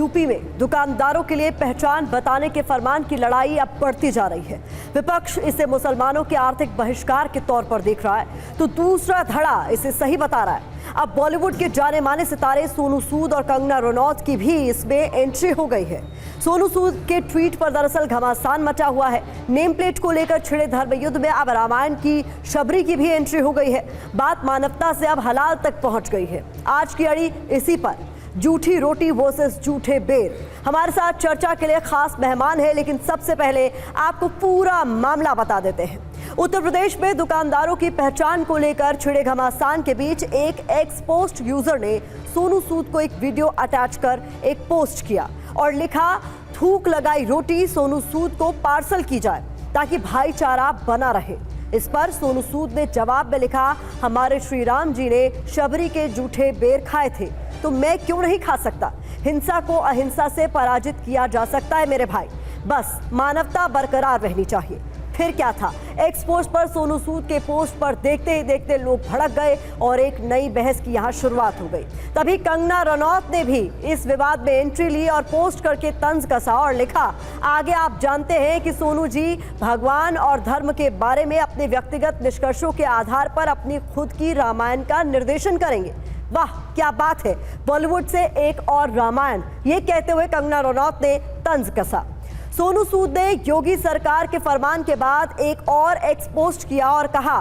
UP में दुकानदारों के लिए पहचान बताने के फरमान की लड़ाई अब बढ़ती जा रही है। विपक्ष इसे मुसलमानों के आर्थिक बहिष्कार के तौर पर देख रहा है तो दूसरा धड़ा इसे सही बता रहा है। अब बॉलीवुड के जाने माने सितारे सोनू सूद और कंगना रनौत की भी इसमें एंट्री हो गई है। सोनू सूद के ट्वीट पर दरअसल घमासान मचा हुआ है। नेम प्लेट को लेकर छिड़े धर्म युद्ध में अब रामायण की शबरी की भी एंट्री हो गई है। बात मानवता से अब हलाल तक पहुंच गई है। आज की अड़ी इसी पर, जूठी रोटी वर्सेस जूठे बेर। हमारे साथ चर्चा के लिए खास मेहमान है, लेकिन सबसे पहले आपको पूरा मामला बता देते हैं। उत्तर प्रदेश में दुकानदारों की पहचान को लेकर छिड़े घमासान के बीच एक एक्स पोस्ट यूजर ने सोनू सूद को एक वीडियो अटैच कर एक पोस्ट किया और लिखा, थूक लगाई रोटी सोनू सूद को पार्सल की जाए ताकि भाईचारा बना रहे। इस पर सोनू सूद ने जवाब में लिखा, हमारे श्री राम जी ने शबरी के जूठे बेर खाए थे तो मैं क्यों नहीं खा सकता। हिंसा को अहिंसा से पराजित किया जा सकता है मेरे भाई, बस मानवता बरकरार रहनी चाहिए। फिर क्या था, एक्स पोस्ट पर सोनू सूद के पोस्ट पर देखते ही देखते लोग भड़क गए और एक नई बहस की यहाँ शुरुआत हो गई। तभी कंगना रनौत ने भी इस विवाद में एंट्री ली और पोस्ट करके तंज कसा और लिखा, आगे आप जानते हैं कि सोनू जी भगवान और धर्म के बारे में अपने व्यक्तिगत निष्कर्षों के आधार पर अपनी खुद की रामायण का निर्देशन करेंगे। वाह क्या बात है, बॉलीवुड से एक और रामायण, ये कहते हुए कंगना रनौत ने तंज कसा। सोनू सूद ने योगी सरकार के फरमान के बाद एक और एक्स पोस्ट किया और कहा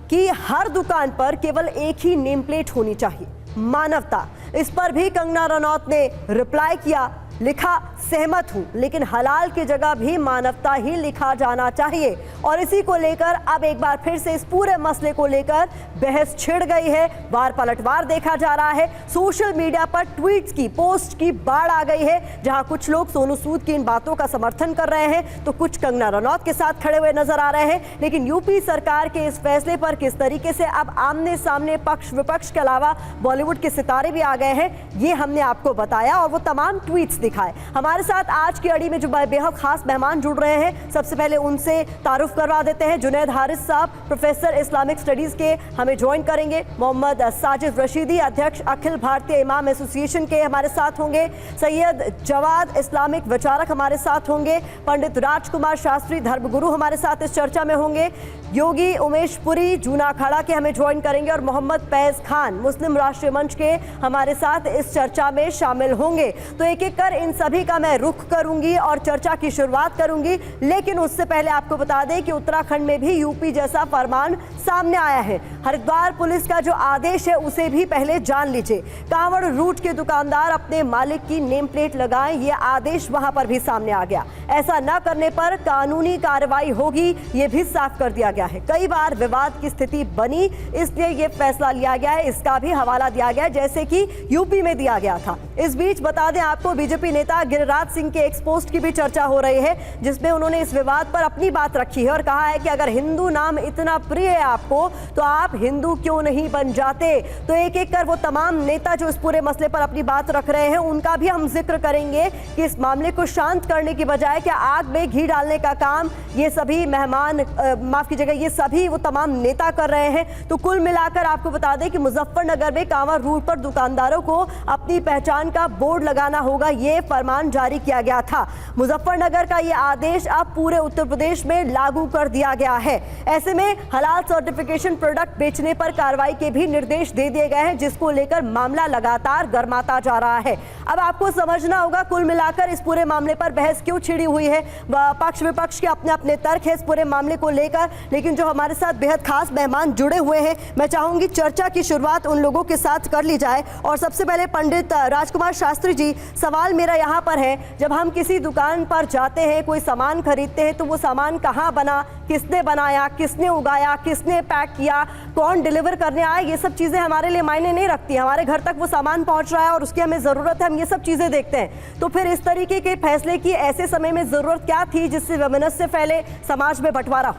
कि हर दुकान पर केवल एक ही नेम प्लेट होनी चाहिए, मानवता। इस पर भी कंगना रनौत ने रिप्लाई किया, लिखा, सहमत हूं, लेकिन हलाल की जगह भी मानवता ही लिखा जाना चाहिए। और इसी को लेकर अब एक बार फिर से इस पूरे मसले को लेकर बहस छिड़ गई है। वार पलटवार देखा जा रहा है। सोशल मीडिया पर ट्वीट्स की, पोस्ट की बाढ़ आ गई है, जहां कुछ लोग सोनू सूद की इन बातों का समर्थन कर रहे हैं तो कुछ कंगना रनौत के साथ खड़े हुए नजर आ रहे हैं। लेकिन यूपी सरकार के इस फैसले पर किस तरीके से अब आमने सामने पक्ष विपक्ष के अलावा बॉलीवुड के सितारे भी आ गए हैं, ये हमने आपको बताया और वो तमाम ट्वीट्स दिखाए। हमारे साथ आज की अड़ी में जो बेहद खास मेहमान जुड़ रहे हैं, सबसे पहले उनसे तारुफ करवा देते हैं। जुनैद हारिस साहब प्रोफेसर इस्लामिक स्टडीज के हमें ज्वाइन करेंगे। मोहम्मद साजिद रशीदी अध्यक्ष अखिल भारतीय इमाम एसोसिएशन के हमारे साथ होंगे। सैयद जवाद इस्लामिक विचारक हमारे साथ होंगे। पंडित राजकुमार शास्त्री धर्मगुरु हमारे साथ इस चर्चा में होंगे। योगी उमेश पुरी जूना अखाड़ा के हमें ज्वाइन करेंगे और मोहम्मद फैज खान मुस्लिम राष्ट्रीय मंच के हमारे साथ इस चर्चा में शामिल होंगे। तो एक एक कर इन सभी का मैं रुख करूंगी और चर्चा की शुरुआत करूंगी, लेकिन उससे पहले आपको बता दें कि उत्तराखंड में भी यूपी जैसा फरमान सामने आया है। हरिद्वार पुलिस का जो आदेश है उसे भी पहले जान लीजिए। कांवड़ रूट के दुकानदार अपने मालिक की नेम प्लेट लगाएं, ये आदेश वहां पर भी सामने आ गया। ऐसा न करने पर कानूनी कार्रवाई होगी, ये भी साफ कर दिया गया है। कई बार विवाद की स्थिति बनी, इसलिए ये फैसला लिया गया है। इसका भी हवाला दिया गया जैसे कि यूपी में दिया गया था। इस बीच बता दें आपको, बीजेपी नेता गिरिराज सिंह के एक्स पोस्ट की भी चर्चा हो रही है, जिसमें उन्होंने इस विवाद पर अपनी बात रखी है और कहा है कि अगर हिंदू नाम इतना प्रिय है आपको तो आप हिंदू क्यों नहीं बन जाते। तो एक एक कर वो तमाम नेता जो इस पूरे मसले पर अपनी बात रख रहे हैं उनका भी हम जिक्र करेंगे कि इस मामले को शांत करने की बजाय क्या आग में घी डालने का काम ये सभी मेहमान, माफ कीजिएगा, ये सभी वो तमाम नेता कर रहे हैं। तो कुल मिलाकर आपको बता दें कि मुजफ्फरनगर में कांवड़ रूट पर दुकानदारों को अपनी पहचान का बोर्ड लगाना होगा, ये फरमान जारी किया गया था। मुजफ्फरनगर का ये आदेश अब पूरे उत्तर प्रदेश में लागू कर दिया गया है। ऐसे में हलाल सर्टिफिकेशन प्रोडक्ट बेचने पर कार्रवाई के भी निर्देश दे दिए गए हैं, जिसको लेकर मामला लगातार गर्माता जा रहा है। अब आपको समझना होगा कुल मिलाकर इस पूरे मामले पर बहस क्यों छिड़ी हुई है। पक्ष विपक्ष के अपने अपने तर्क है इस पूरे मामले को लेकर, लेकिन जो हमारे साथ बेहद खास मेहमान जुड़े हुए हैं, मैं चाहूंगी चर्चा की शुरुआत उन लोगों के साथ कर ली जाए। और सबसे पहले पंडित राजकुमार शास्त्री जी, सवाल मेरा यहाँ पर है, जब हम किसी दुकान पर जाते हैं, कोई सामान खरीदते हैं, तो वो सामान कहाँ बना, किसने बनाया, किसने उगाया, किसने पैक किया, कौन डिलीवर करने आया, ये सब चीज़ें हमारे लिए मायने नहीं रखती। हमारे घर तक वो सामान पहुँच रहा है और उसकी हमें ज़रूरत है, हम ये सब चीज़ें देखते हैं। तो फिर इस तरीके के फैसले की ऐसे समय में ज़रूरत क्या थी जिससे वैमनस्य फैले, समाज में बंटवारा?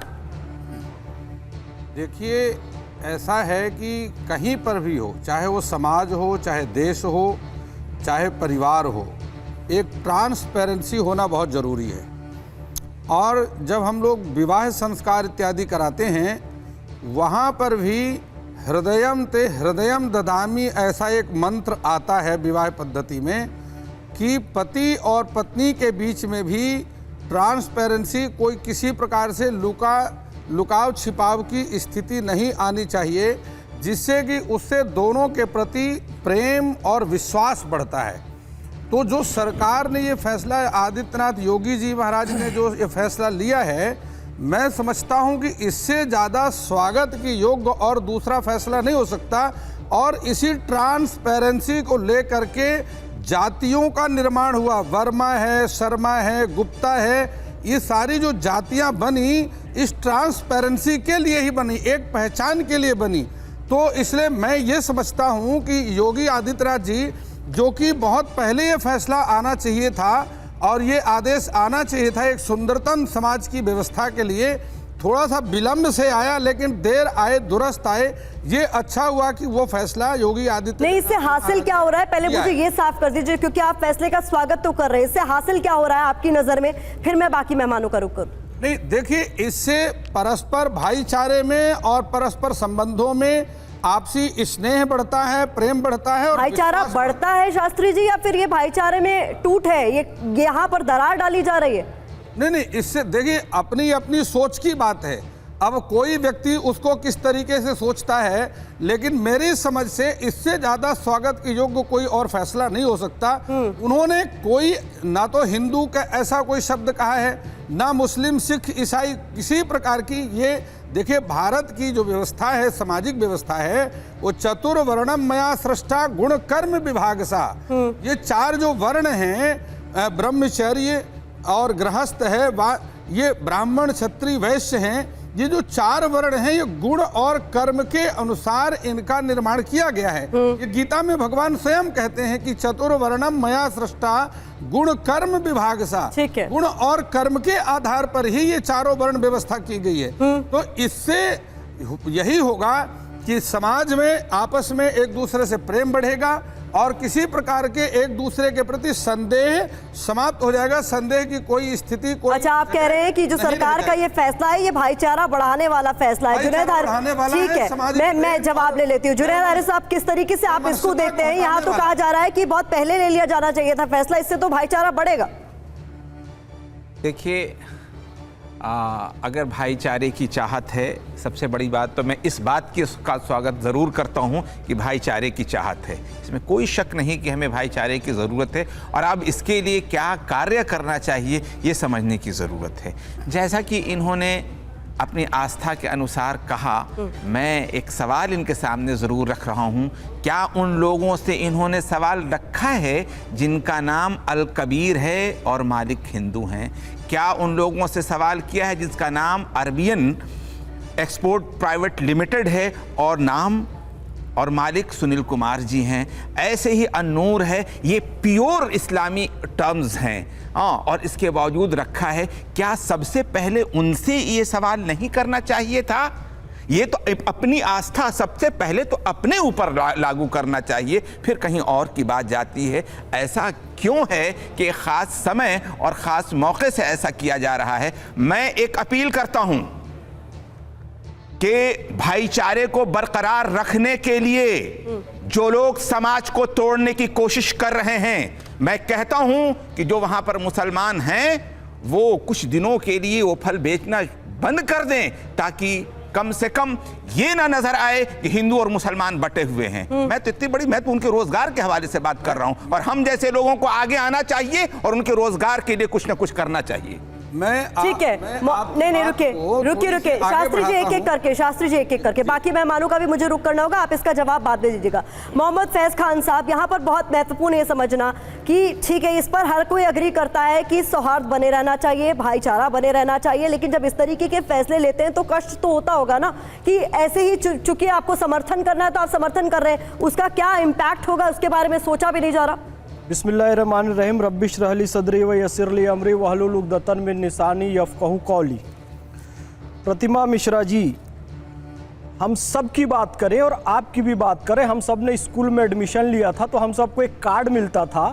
देखिए, ऐसा है कि कहीं पर भी हो, चाहे वो समाज हो, चाहे देश हो, चाहे परिवार हो, एक ट्रांसपेरेंसी होना बहुत ज़रूरी है। और जब हम लोग विवाह संस्कार इत्यादि कराते हैं, वहाँ पर भी हृदयम ते हृदयम ददामी ऐसा एक मंत्र आता है विवाह पद्धति में कि पति और पत्नी के बीच में भी ट्रांसपेरेंसी, कोई किसी प्रकार से लुकाव छिपाव की स्थिति नहीं आनी चाहिए, जिससे कि उससे दोनों के प्रति प्रेम और विश्वास बढ़ता है। तो जो सरकार ने ये फैसला, आदित्यनाथ योगी जी महाराज ने जो ये फैसला लिया है, मैं समझता हूँ कि इससे ज़्यादा स्वागत की योग्य और दूसरा फैसला नहीं हो सकता। और इसी ट्रांसपेरेंसी को लेकर के जातियों का निर्माण हुआ, वर्मा है, शर्मा है, गुप्ता है, ये सारी जो जातियां बनी इस ट्रांसपेरेंसी के लिए ही बनी, एक पहचान के लिए बनी। तो इसलिए मैं ये समझता हूँ कि योगी आदित्यनाथ जी, जो कि बहुत पहले ये फैसला आना चाहिए था और ये आदेश आना चाहिए था एक सुंदरतम समाज की व्यवस्था के लिए, थोड़ा सा विलंब से आया, लेकिन देर आए दुरुस्त आए। ये अच्छा हुआ कि वो फैसला योगी आदित्यनाथ। नहीं, इससे हासिल क्या हो रहा है, पहले मुझे ये साफ कर दीजिए, क्योंकि आप फैसले का स्वागत तो कर रहे हैं, इससे हासिल क्या हो रहा है आपकी नजर में, फिर मैं बाकी मेहमानों का रुख करूं। नहीं, देखिए, इससे परस्पर भाईचारे में और परस्पर संबंधों में आपसी स्नेह बढ़ता है, प्रेम बढ़ता है और भाईचारा बढ़ता है शास्त्री जी, या फिर ये भाईचारे में टूट है, ये यहाँ पर दरार डाली जा रही है? नहीं, इससे देखिए, अपनी अपनी सोच की बात है। अब कोई व्यक्ति उसको किस तरीके से सोचता है, लेकिन मेरी समझ से इससे ज़्यादा स्वागत के योग्य कोई और फैसला नहीं हो सकता। उन्होंने कोई ना तो हिंदू का ऐसा कोई शब्द कहा है, ना मुस्लिम, सिख, ईसाई, किसी प्रकार की। ये देखिए, भारत की जो व्यवस्था है, सामाजिक व्यवस्था है, वो चतुर्वर्णम मया सृष्टा गुण कर्म विभाग सा। ये चार जो वर्ण हैं, ब्रह्मचर्य और गृहस्थ है, ये ब्राह्मण, क्षत्रिय, वैश्य हैं, ये जो चार वर्ण हैं, ये गुण और कर्म के अनुसार इनका निर्माण किया गया है। ये गीता में भगवान स्वयं कहते हैं कि चतुर्वर्णम मया सृष्टा गुण कर्म विभाग सा। गुण और कर्म के आधार पर ही ये चारों वर्ण व्यवस्था की गई है। तो इससे यही होगा कि समाज में आपस में एक दूसरे से प्रेम बढ़ेगा और किसी प्रकार के एक दूसरे के प्रति संदेह समाप्त हो जाएगा। संदेह की कोई स्थिति, कोई। अच्छा, आप कह रहे हैं कि जो सरकार का ये फैसला है, ये भाईचारा बढ़ाने वाला फैसला है। जुनैद हारिस, ठीक है, मैं जवाब ले लेती हूँ। जुनैद हारिस साहब, किस तरीके से आप इसको देखते हैं? यहाँ तो कहा जा रहा है कि बहुत पहले ले लिया जाना चाहिए था फैसला, इससे तो भाईचारा बढ़ेगा। देखिए, अगर भाईचारे की चाहत है, सबसे बड़ी बात तो मैं इस बात का स्वागत ज़रूर करता हूं कि भाईचारे की चाहत है, इसमें कोई शक नहीं कि हमें भाईचारे की ज़रूरत है। और अब इसके लिए क्या कार्य करना चाहिए, ये समझने की ज़रूरत है। जैसा कि इन्होंने अपनी आस्था के अनुसार कहा, मैं एक सवाल इनके सामने ज़रूर रख रहा हूँ। क्या उन लोगों से इन्होंने सवाल रखा है जिनका नाम अल कबीर है और मालिक हिंदू हैं? क्या उन लोगों से सवाल किया है जिसका नाम अरबियन एक्सपोर्ट प्राइवेट लिमिटेड है और नाम और मालिक सुनील कुमार जी हैं? ऐसे ही अन्नूर है, ये प्योर इस्लामी टर्म्स हैं। और इसके बावजूद रखा है। क्या सबसे पहले उनसे ये सवाल नहीं करना चाहिए था? ये तो अपनी आस्था सबसे पहले तो अपने ऊपर लागू करना चाहिए, फिर कहीं और की बात जाती है। ऐसा क्यों है कि ख़ास समय और ख़ास मौके से ऐसा किया जा रहा है? मैं एक अपील करता हूं कि भाईचारे को बरकरार रखने के लिए जो लोग समाज को तोड़ने की कोशिश कर रहे हैं, मैं कहता हूं कि जो वहां पर मुसलमान हैं वो कुछ दिनों के लिए वो फल बेचना बंद कर दें, ताकि कम से कम ये ना नजर आए कि हिंदू और मुसलमान बटे हुए हैं। मैं तो उनके रोजगार के हवाले से बात कर रहा हूं, और हम जैसे लोगों को आगे आना चाहिए और उनके रोजगार के लिए कुछ ना कुछ करना चाहिए। ठीक है, नहीं रुकिए शास्त्री जी एक एक करके बाकी मेहमानों का भी मुझे रुक करना होगा, आप इसका जवाब बाद में दीजिएगा। मोहम्मद फैज खान साहब, यहाँ पर बहुत महत्वपूर्ण ये समझना कि ठीक है, इस पर हर कोई अग्री करता है कि सौहार्द बने रहना चाहिए, भाईचारा बने रहना चाहिए, लेकिन जब इस तरीके के फैसले लेते हैं तो कष्ट तो होता होगा ना कि ऐसे ही चूंकि आपको समर्थन करना है तो आप समर्थन कर रहे हैं, उसका क्या इम्पैक्ट होगा उसके बारे में सोचा भी नहीं जा रहा। बिस्मिल्लाहिर्रहमानिर्रहीम, रब्बिश रहली सदरी व यस्सिरली अमरी वहलुल उक़दतन मिन लिसानी यफ़क़हू क़ौली। प्रतिमा मिश्रा जी, हम सब की बात करें और आपकी भी बात करें, हम सब ने स्कूल में एडमिशन लिया था तो हम सबको एक कार्ड मिलता था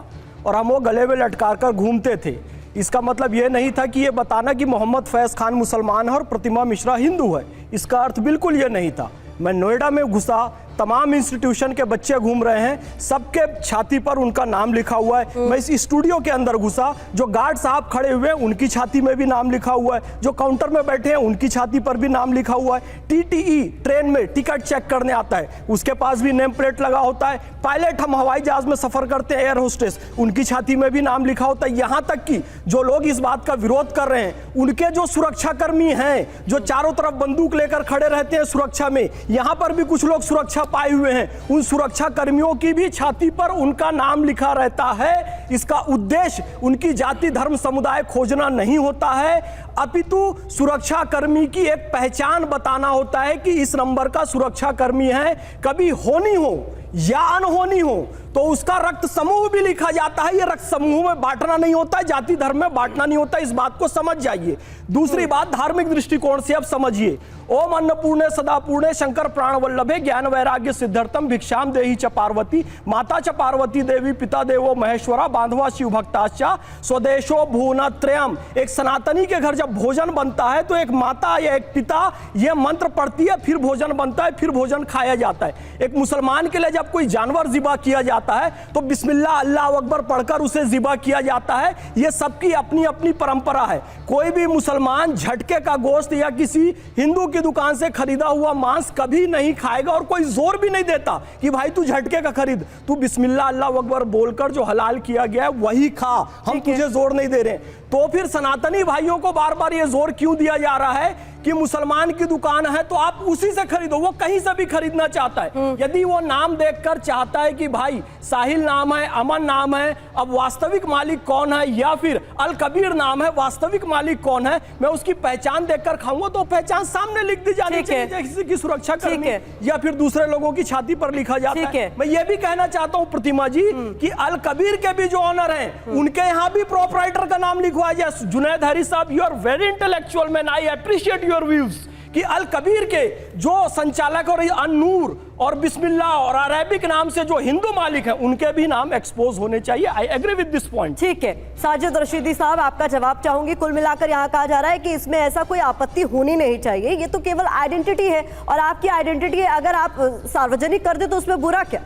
और हम वो गले में लटका कर घूमते थे। इसका मतलब ये नहीं था कि ये बताना कि मोहम्मद फैज़ खान मुसलमान है और प्रतिमा मिश्रा हिंदू है, इसका अर्थ बिल्कुल ये नहीं था। मैं नोएडा में घुसा तमाम इंस्टीट्यूशन के बच्चे घूम रहे हैं, सबके छाती पर उनका नाम लिखा हुआ है। मैं इस स्टूडियो के अंदर घुसा, जो गार्ड साहब खड़े हुए हैं उनकी छाती में भी नाम लिखा हुआ है, जो काउंटर में बैठे हैं उनकी छाती पर भी नाम लिखा हुआ है। टीटीई ट्रेन में टिकट चेक करने आता है, उसके पास भी नेम प्लेट लगा होता है। पायलट, हम हवाई जहाज में सफर करते हैं, एयर होस्टेस, उनकी छाती में भी नाम लिखा होता है। यहां तक कि जो लोग इस बात का विरोध कर रहे हैं, उनके जो सुरक्षाकर्मी हैं, जो चारों तरफ बंदूक लेकर खड़े रहते हैं सुरक्षा में, यहां पर भी कुछ लोग सुरक्षा पाए हुए हैं, उन सुरक्षा कर्मियों की भी छाती पर उनका नाम लिखा रहता है। इसका उद्देश्य उनकी जाति धर्म समुदाय खोजना नहीं होता है, अपितु सुरक्षा कर्मी की एक पहचान बताना होता है कि इस नंबर का सुरक्षा कर्मी है। कभी होनी हो या अनहोनी हो तो उसका रक्त समूह भी लिखा जाता है। ये रक्त समूह में बांटना नहीं होता है, जाति धर्म में बांटना नहीं होता, इस बात को समझ जाइए। दूसरी बात, धार्मिक दृष्टिकोण से अब समझिए। ओम अन्नपूर्णे सदापूर्णे शंकर प्राण वल्लभे ज्ञान वैराग्य सिद्धार्थम भिक्षाम देहि च पार्वती माता च पार्वती देवी पिता देवो महेश्वरा बांधवा शिव भक्ताश्चा स्वदेशो भुवनत्रयम्। एक सनातनी के घर जब भोजन बनता है तो एक माता या एक पिता ये मंत्र पढ़ती है, फिर भोजन बनता है, फिर भोजन खाया जाता है। एक मुसलमान के लिए जब कोई जानवर ज़िबा किया जाता है तो बिस्मिल्लाह अल्लाह अकबर पढ़कर उसे ज़िबा किया जाता है। ये सबकी अपनी अपनी परंपरा है। कोई भी मुसलमान झटके का गोश्त या किसी हिंदू की दुकान से खरीदा हुआ मांस कभी नहीं खाएगा, और कोई जोर भी नहीं देता कि भाई तू झटके का खरीद, तू बिस्मिल्लाह अल्लाह अकबर बोलकर जो हलाल किया गया है वही खा, हम तुझे जोर नहीं दे रहे। तो फिर सनातनी भाइयों को बार बार ये जोर क्यों दिया जा रहा है कि मुसलमान की दुकान है तो आप उसी से खरीदो? वो कहीं से भी खरीदना चाहता है। यदि वो नाम देखकर चाहता है कि भाई साहिल नाम है, अमन नाम है, अब वास्तविक मालिक कौन है, या फिर अल कबीर नाम है, वास्तविक मालिक कौन है, मैं उसकी पहचान देखकर खाऊंगा, तो पहचान सामने लिख दी जानी चाहिए, किसी की सुरक्षा कर्मी या फिर दूसरे लोगों की छाती पर लिखा जाता है। मैं ये भी कहना चाहता हूँ प्रतिमा जी कि अल कबीर के भी जो ऑनर है उनके यहाँ भी प्रोपराइटर का नाम लिखवाया जाए। जुनैद हरी साहब, you are very intellectual man, I appreciate your views, कि अल कबीर के जो संचालक और अनूर और बिस्मिल्लाह और अरेबिक नाम से जो हिंदू मालिक हैं उनके भी नाम एक्सपोज होने चाहिए। I agree with this point. ठीक है, साजिद रशीदी साहब आपका जवाब चाहूंगी। कुल मिलाकर यहाँ कहा जा रहा है कि इसमें ऐसा कोई आपत्ति होनी नहीं चाहिए, ये तो केवल आइडेंटिटी है और आपकी आइडेंटिटी अगर आप सार्वजनिक कर दे तो उसमें बुरा क्या?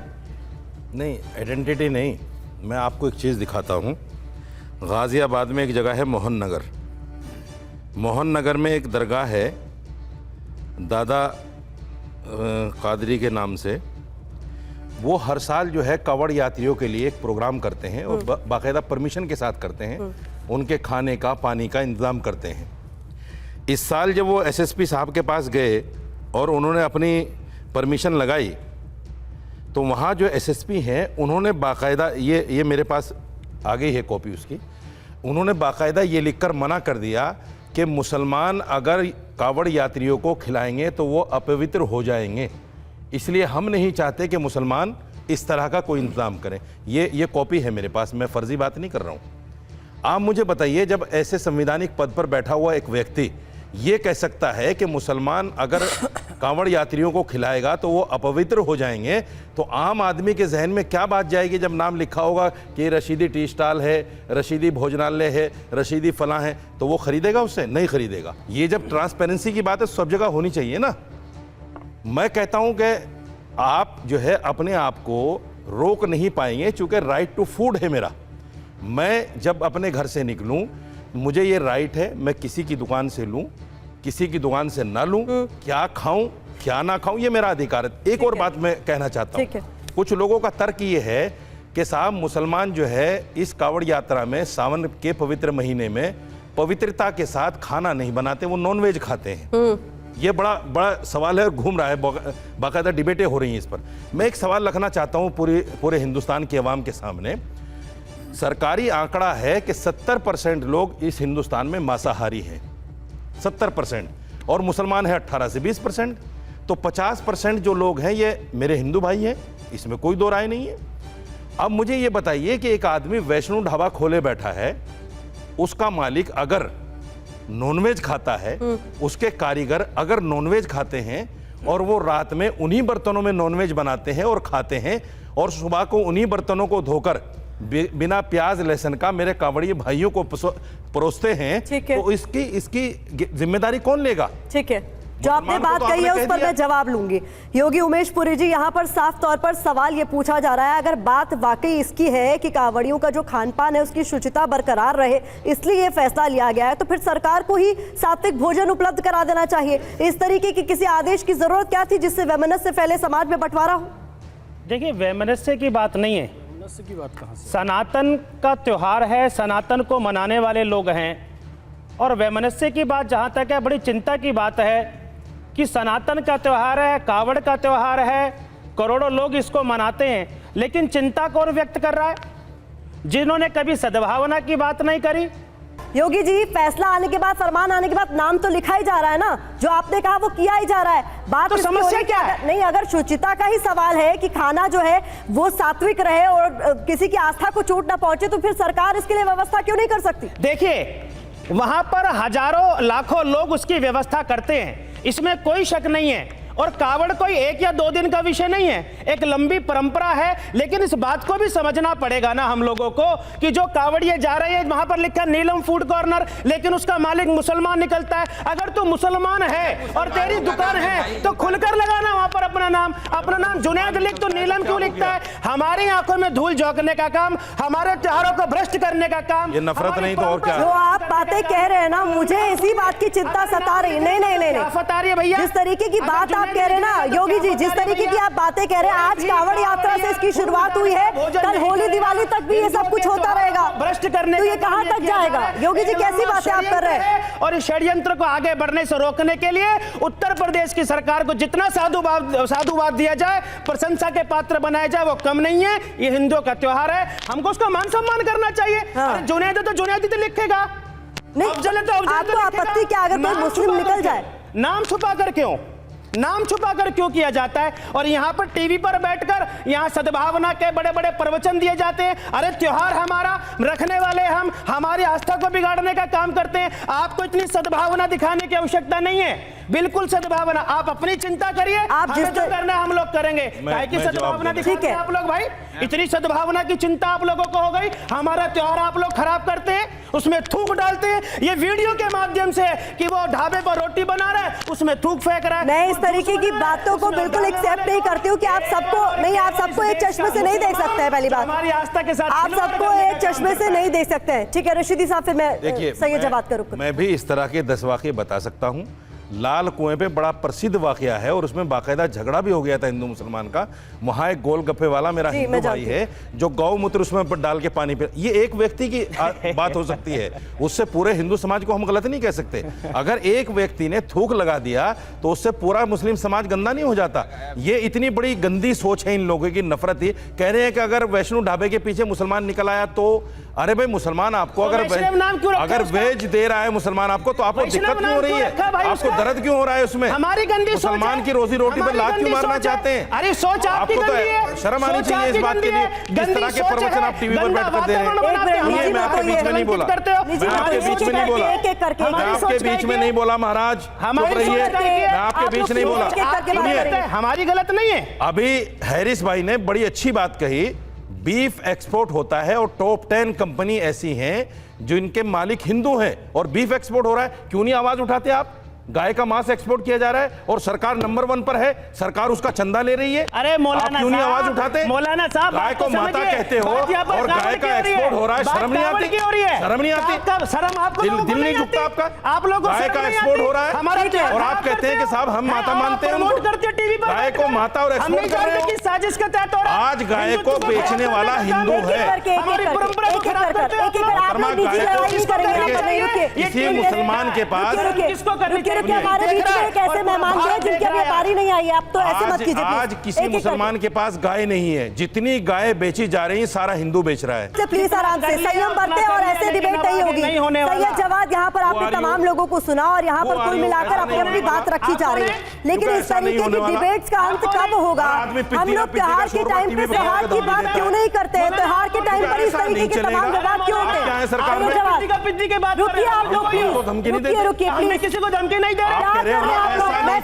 नहीं, आइडेंटिटी नहीं, मैं आपको एक चीज़ दिखाता हूँ। गाज़ियाबाद में एक जगह है मोहन नगर। मोहन नगर में एक दरगाह है दादा कादरी के नाम से। वो हर साल जो है कावड़ यात्रियों के लिए एक प्रोग्राम करते हैं और बाकायदा परमिशन के साथ करते हैं। उनके खाने का पानी का इंतज़ाम करते हैं। इस साल जब वो एसएसपी साहब के पास गए और उन्होंने अपनी परमिशन लगाई तो वहाँ जो एसएसपी हैं उन्होंने बाकायदा ये मेरे पास आ गई है कॉपी उसकी, उन्होंने बाकायदा ये लिखकर मना कर दिया कि मुसलमान अगर कावड़ यात्रियों को खिलाएंगे तो वो अपवित्र हो जाएंगे, इसलिए हम नहीं चाहते कि मुसलमान इस तरह का कोई इंतज़ाम करें। ये कॉपी है मेरे पास, मैं फ़र्ज़ी बात नहीं कर रहा हूँ। आप मुझे बताइए, जब ऐसे संवैधानिक पद पर बैठा हुआ एक व्यक्ति ये कह सकता है कि मुसलमान अगर कांवड़ यात्रियों को खिलाएगा तो वो अपवित्र हो जाएंगे, तो आम आदमी के जहन में क्या बात जाएगी जब नाम लिखा होगा कि रशीदी टी स्टॉल है, रशीदी भोजनालय है, रशीदी फलां है, तो वो खरीदेगा? उससे नहीं खरीदेगा। ये जब ट्रांसपेरेंसी की बात है सब जगह होनी चाहिए ना। मैं कहता हूँ कि आप जो है अपने आप को रोक नहीं पाएंगे, चूँकि राइट टू फूड है मेरा। मैं जब अपने घर से निकलूँ मुझे ये राइट है, मैं किसी की दुकान से लूं, किसी की दुकान से ना लूं, क्या खाऊं क्या ना खाऊं, ये मेरा अधिकार है। एक और बात मैं कहना चाहता हूं, कुछ लोगों का तर्क ये है कि साहब मुसलमान जो है इस कावड़ यात्रा में सावन के पवित्र महीने में पवित्रता के साथ खाना नहीं बनाते, वो नॉनवेज खाते हैं। ये बड़ा सवाल है और घूम रहा है, बाकायदा डिबेटें हो रही हैं इस पर। मैं एक सवाल रखना चाहता हूँ पूरे हिंदुस्तान की आवाम के सामने। सरकारी आंकड़ा है कि 70% लोग इस हिंदुस्तान में मांसाहारी हैं, 70%, और मुसलमान है 18 से 20%। तो 50% जो लोग हैं ये मेरे हिंदू भाई हैं, इसमें कोई दो राय नहीं है। अब मुझे ये बताइए कि एक आदमी वैष्णो ढाबा खोले बैठा है, उसका मालिक अगर नॉनवेज खाता है, उसके कारीगर अगर नॉनवेज खाते हैं और वो रात में उन्हीं बर्तनों में नॉनवेज बनाते हैं और खाते हैं और सुबह को उन्हीं बर्तनों को धोकर बिना प्याज लहसुन का मेरे कावड़िए भाइयों को परोसते हैं, तो इसकी जिम्मेदारी कौन लेगा? ठीक है, जो आपने मुसलमान को बात तो कही है आपने उस कह पर दिया। मैं जवाब लूंगी। योगी उमेश पुरी जी, यहाँ पर साफ तौर पर सवाल ये पूछा जा रहा है, अगर बात वाकई इसकी है कि कांवड़ियों का जो खान पान है उसकी शुचिता बरकरार रहे इसलिए ये फैसला लिया गया है, तो फिर सरकार को ही सात्विक भोजन उपलब्ध करा देना चाहिए। इस तरीके की किसी आदेश की जरूरत क्या थी जिससे वैमनस्य फैले, समाज में बंटवारा हो? देखिए, वैमनस्य की बात नहीं है, की बात कहाँ से? सनातन का त्योहार है, सनातन को मनाने वाले लोग हैं। और वैमनस्य की बात जहाँ तक है, बड़ी चिंता की बात है कि सनातन का त्योहार है, कावड़ का त्योहार है, करोड़ों लोग इसको मनाते हैं, लेकिन चिंता कौन व्यक्त कर रहा है? जिन्होंने कभी सद्भावना की बात नहीं करी। योगी जी, फैसला आने के बाद, फरमान आने के बाद नाम तो लिखा ही जा रहा है ना, जो आपने कहा वो किया ही जा रहा है। बात तो इसकी समस्या हो रही क्या है? नहीं, अगर शुचिता का ही सवाल है कि खाना जो है वो सात्विक रहे और किसी की आस्था को चोट ना पहुंचे, तो फिर सरकार इसके लिए व्यवस्था क्यों नहीं कर सकती? देखिए, वहां पर हजारों लाखों लोग उसकी व्यवस्था करते हैं, इसमें कोई शक नहीं है। और कावड़ कोई 1 या 2 दिन का विषय नहीं है, एक लंबी परंपरा है। लेकिन इस बात को भी समझना पड़ेगा ना हम लोगों को कि जो कावड़िए जा रहे हैं, वहां पर लिखा नीलम फूड कॉर्नर, लेकिन उसका मालिक मुसलमान निकलता है। अगर तू मुसलमान है और तेरी दुकान है तो खुलकर लगाना वहां पर अपना नाम जुनैद लिख, तो नीलम क्यों लिखता है? हमारी आंखों में धूल झोंकने का काम, हमारे त्योहारों को भ्रष्ट करने का काम, ये नफरत नहीं तो और क्या? जो आप बातें कह रहे हैं ना, मुझे इसी बात की चिंता सता रही। नहीं, आफत आ रही है भैया। जिस तरीके की बात आप कह रहे हैं ना योगी जी, जिस तरीके की आप बातें कह रहे हैं, आज कांवड़ यात्रा से इसकी शुरुआत हुई है, कल होली दिवाली तक भी ये सब कुछ होता रहेगा, भ्रष्ट करने तो ये कहां तक जाएगा? योगी जी, कैसी बातें आप कर रहे हैं? और इस षड्यंत्र को आगे बढ़ने से रोकने के लिए उत्तर प्रदेश की सरकार को जितना साधुवाद दिया जाए, प्रशंसा के पात्र बनाया जाए, वो कम नहीं है। ये हिंदुओं का त्योहार है, हमको उसका मान सम्मान करना चाहिए। अरे जुनैद है तो जुनैद ही तो लिखेगा, नहीं, अफजल है तो अफजल आपको तो आपत्ति लिखेगा। क्या अगर कोई नाम मुस्लिम छुपा निकल कर जाए? क्यों? नाम छुपाकर क्यों किया जाता है? और यहाँ पर टीवी पर बैठकर यहाँ सद्भावना के बड़े बड़े प्रवचन दिए जाते हैं। अरे त्योहार हमारा, रखने वाले हम, हमारी आस्था को बिगाड़ने का काम करते हैं। आपको इतनी सद्भावना दिखाने की आवश्यकता नहीं है, बिल्कुल सद्भावना। आप अपनी चिंता करिए, आप जिस हमें जो करना है हम लोग करेंगे। काहे की सद्भावना दिखाते हैं आप लोग भाई? इतनी सद्भावना की चिंता आप लोगों को हो गई, हमारा त्योहार आप लोग खराब करते हैं, उसमें थूक डालते हैं। ये वीडियो के माध्यम से कि वो ढाबे पर रोटी बना रहा है, उसमें थूक फेंक रहा है। मैं इस तरीके की बातों को बिल्कुल एक्सेप्ट नहीं करती हूँ कि आप सबको एक चश्मे से नहीं देख सकते हैं। पहली बात, हमारी आस्था के साथ आप सबको एक चश्मे से नहीं देख सकते हैं। ठीक है रशीदी साहब, फिर मैं सैयद जवाद करूँ। मैं भी इस तरह के 10 वाक़ये बता सकता हूँ। लाल कुएं पे बड़ा प्रसिद्ध वाकया है और उसमें बाकायदा झगड़ा भी हो गया था हिंदू मुसलमान का। वहाँ एक गोलगप्पे वाला मेरा हिंदू भाई है जो गौमूत्र उसमें डाल के पानी पे, ये एक व्यक्ति की बात हो सकती है, उससे पूरे हिंदू समाज को हम गलत नहीं कह सकते। अगर एक व्यक्ति ने थूक लगा दिया तो उससे पूरा मुस्लिम समाज गंदा नहीं हो जाता। ये इतनी बड़ी गंदी सोच है इन लोगों की, नफरत ही। कह रहे हैं कि अगर वैष्णो ढाबे के पीछे मुसलमान निकल आया तो, अरे भाई मुसलमान आपको अगर वेज दे रहा है मुसलमान आपको, तो आपको दिक्कत क्यों हो रही है? आपको दर्द क्यों हो रहा है उसमें? हमारी गंदी मुसलमान की रोजी रोटी पर लात क्यों मारना चाहते हैं? अरे सोच आपकी आपको गंदी है, तो शर्म आनी चाहिए इस बात के लिए। जिस तरह के प्रवचन आप टीवी पर बैठकर दे रहे हैं। मैं आपके बीच में नहीं बोला, मैं आपके बीच में नहीं बोला, मैं आपके बीच में नहीं बोला महाराज, चुप रहिए, मैं आपके बीच नहीं बोला। हमारी गलत नहीं है। अभी हैरिस भाई ने बड़ी अच्छी बात कही, बीफ एक्सपोर्ट होता है और टॉप 10 कंपनी ऐसी हैं जो इनके मालिक हिंदू हैं और बीफ एक्सपोर्ट हो रहा है। क्यों नहीं आवाज उठाते आप? गाय का मांस एक्सपोर्ट किया जा रहा है और सरकार नंबर 1 पर है, सरकार उसका चंदा ले रही है। अरे मौलाना क्यों नहीं आवाज उठाते? मौलाना साहब, गाय को माता कहते हो और गाय का एक्सपोर्ट हो रहा है, शर्म नहीं आती? शर्म नहीं आती? शर्म आपको दिल नहीं झुकता आपका? आप लोग गाय का एक्सपोर्ट हो रहा है और आप कहते हैं कि साहब हम माता मानते हैं उनको। गाय को माता और एक्सपोर्ट कर रहे हो। साजिश के तहत आज गाय को बेचने वाला हिंदू है। किसी मुसलमान के पास कैसे मेहमान थे जिनकी अभी बारी नहीं आई है? आप तो ऐसे मत कीजिए। आज किसी मुसलमान के पास गाय नहीं है। जितनी गाय बेची जा रही है सारा हिंदू बेच रहा है। प्लीज आराम से, संयम बरतें और ऐसे डिबेट नहीं होगी। सैयद जवाद, यहाँ पर आपने तमाम लोगों को सुना और यहाँ पर कुल मिलाकर अपनी अपनी बात रखी जा रही है, लेकिन इस तरीके की डिबेट्स का अंत कब होगा? हम लोग त्योहार के टाइम पे त्योहार की बात क्यों नहीं करते हैं? त्योहार के टाइम पर इस तरीके के तमाम विवाद क्यों होते हैं? रुकिए आप लोग, प्लीज रुकिए, किसी को धमकी नहीं दे रहे।